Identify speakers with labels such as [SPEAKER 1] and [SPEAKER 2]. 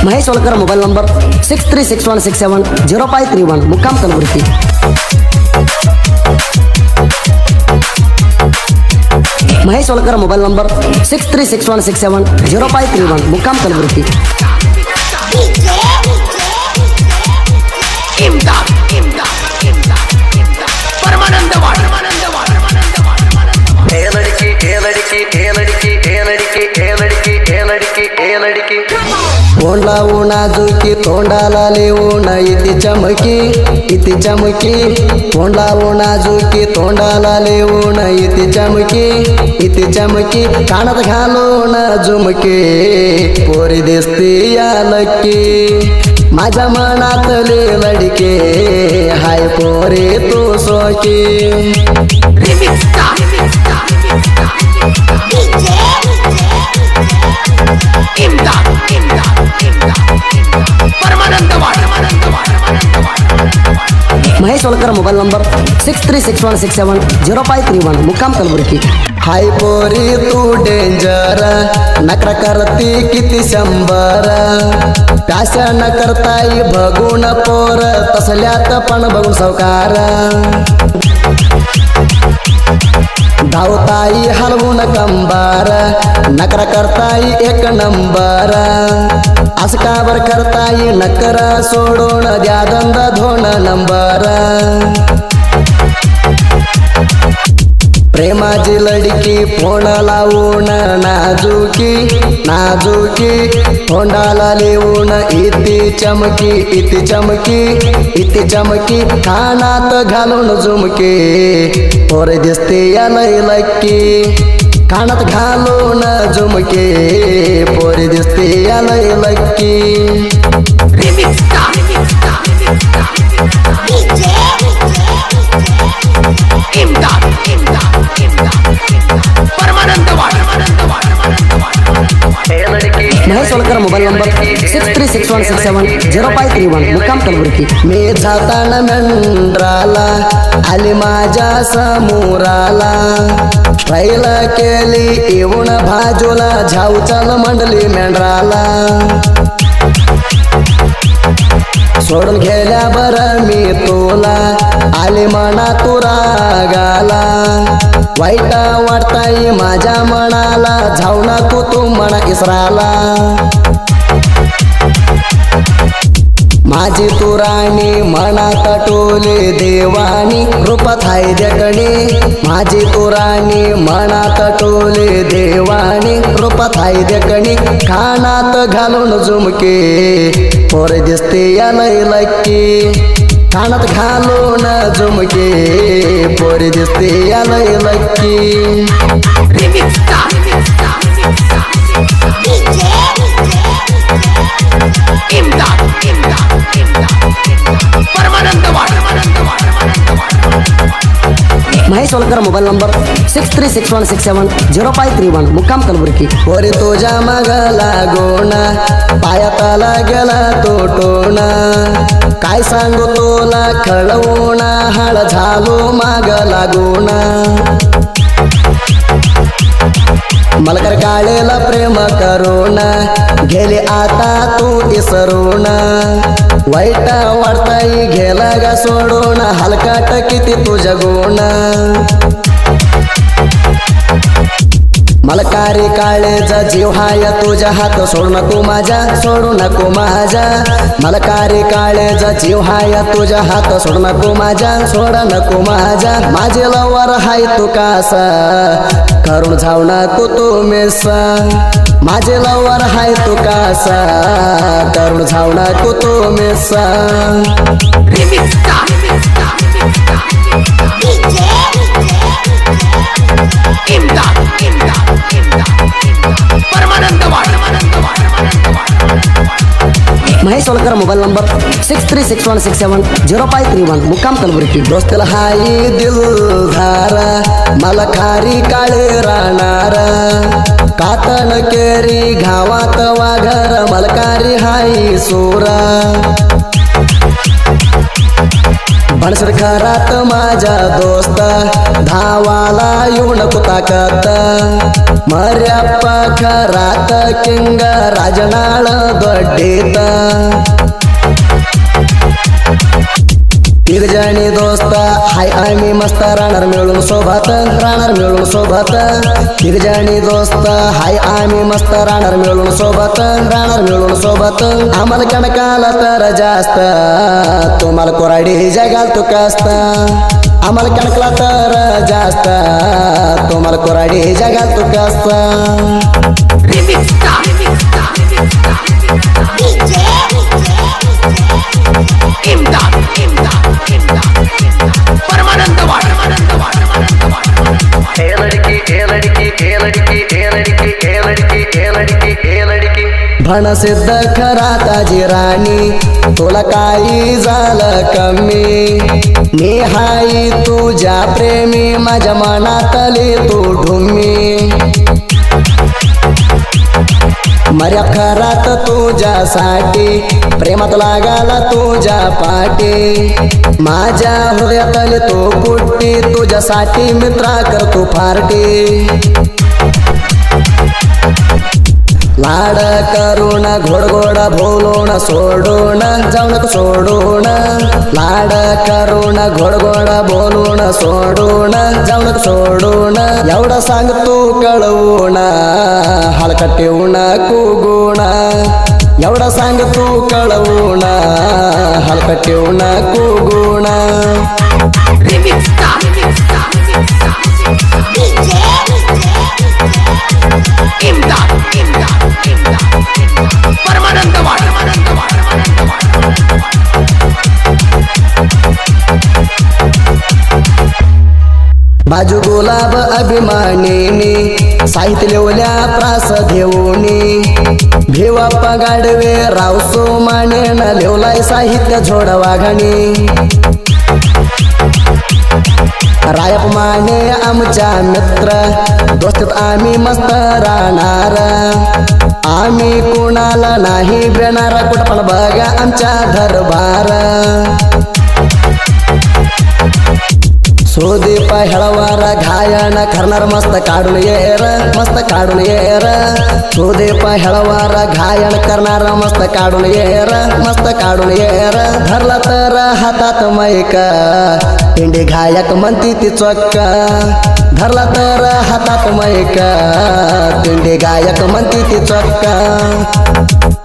[SPEAKER 1] Mahesh वलकर mobile number 6361670531 मुक्काम Kalaburagi. Mahesh वलकर mobile number 6361670531 मुक्काम कलबुर्गी. तोंडला नाजुकी तोंडाला लेऊन इति चमकी तोंडला नाजुकी तोंडाला लेऊन इति चमकी कानात घालून झुमके पोरी दिसते या लक्की माझ्या मनातले लडके हाय पोरे तो सोकी. महेश वलकर मोबाईल नंबर 6361670531 मुक्काम कलबुर्गी. हाय पोरी तू डेंजर नकर करती किती 100 प्यासा न करताई बघून पोर तसल्यात पण बघून सावकार धावताई हलवून कंबार नकर करताई 1 नंबर असं का बर करताई नकर सोडून द्या दंद 2 नंबर. प्रेमाची लडकी फोन लावून नाजुकी तोंडाला लिहून इति चमकी कानात घालून झुमके पोर दिसते या लय लक्की कानात घालून झुमके पोर दिसते या लय लक्की. महेश वलकर मोबाईल नंबर 6361670531 मुक्काम कलबुर्गी. मी जाताना मेंढराला आली माझ्या समोराला पहिला केली येऊन भाजूला झाऊ चाल मंडली मेंढराला सोडून गेल्या बरं मी तुला आले मना तू रागाला वाईट वाटताई माझ्या मनाला जाऊ नको तू मना इसराला. माझी तू राणी मनात टोले देवानी रूपात हाय देखणी माझी तू राणी मनात टोले देवानी रूपात हाय देखणी कानात घालून झुमके पोर दिसते या लय लक्की कानात घालून झुमके पोर दिसते या लय लक्की. महेश वलकर मोबाईल नंबर 6361670531 मुक्काम कलबुर्गी. पोरी तुझ्या माग लागोना पायाताला गेला तोटोना काय सांगू तुला खळवूना हळ झालो माग लागोना मलकर काळेला प्रेम करोना गेले आता तू इसरोना वाईट वाटताई गेला गा सोडून हलकाट किती तुझ्या गोना मलकारी काळेचा जीव हाय तुझ्या हात सोडू नको माझ्या मलकारी काळेचा जीव हाय तुझ्या हात सोडू नको माझ्या माझे लवर हाय तू कासा करून जाऊ नको तू मेसा माझे लवर हाय तू कासा करून जाऊ नको तू मेसा. महेश वलकर मोबाईल नंबर 6361670531 मुक्काम कलबुर्गी. दोस्तला हाई दिलधारा मलकारी काळे राहणारा कातण केरी घावात वाघर मलकारी हाई सोरा बनसर खरात माझा दोस्त धावाला येऊन कुताकत मर्याप्प खरात किंग राजनाळ दोड्डीत तिघजणी दोस्त हाय आम्ही मस्त राहणार मिळून सोबत तिघजणी दोस्त हाय आम्ही मस्त राहणार मिळून सोबत आम्हाला कणकाला तर जास्त तुम्हाला कोराडी जगाल तू कस्त आम्हाला कणकला तर जास्त तुम्हाला कोराडी जगाल तू कस्त भणसिद्ध खराताजी राणी तुला काही झालं कमी मी हाय तुझ्या प्रेमी माझ्या मनातली तू ढुम्मी मर्या खरात तुझ्यासाठी प्रेमात लागाला तुझ्या पाठी माझ्या हृदयातली तू कुट्टी तुझ्यासाठी मित्रा करतो फारटी लाड करून घोडगोड बोलून सोडून जाऊ नको सोडून लाड करून घोडगोड बोलून सोडून जाऊ नको सोडून एवढं सांग तू कळवून हलकटीऊन कुगुण एवढं सांग तू कळवून हलकटीऊन कुगुण बाजू गुलाब अभिमानीनी साहित्य लिवल्या प्रास देऊनी भिवाप्पा गाडवे राव सोमानेन लिवलाय साहित्य झोड वाघणी रायप माने आमच्या मित्र दोस्तीत आम्ही मस्त राहणार आम्ही कुणाला नाही बेणार कुठं पण बघा आमच्या दरबार सुदीप हेळवार घायन करणार मस्त काढून येर सुदीप हेळवार घायन करणार मस्त काढून येर धरला तर हातात मैक पिंडी गायक म्हणती ती चक्क धरला तर हातात मैक पिंडी गायक म्हणती ती चक्क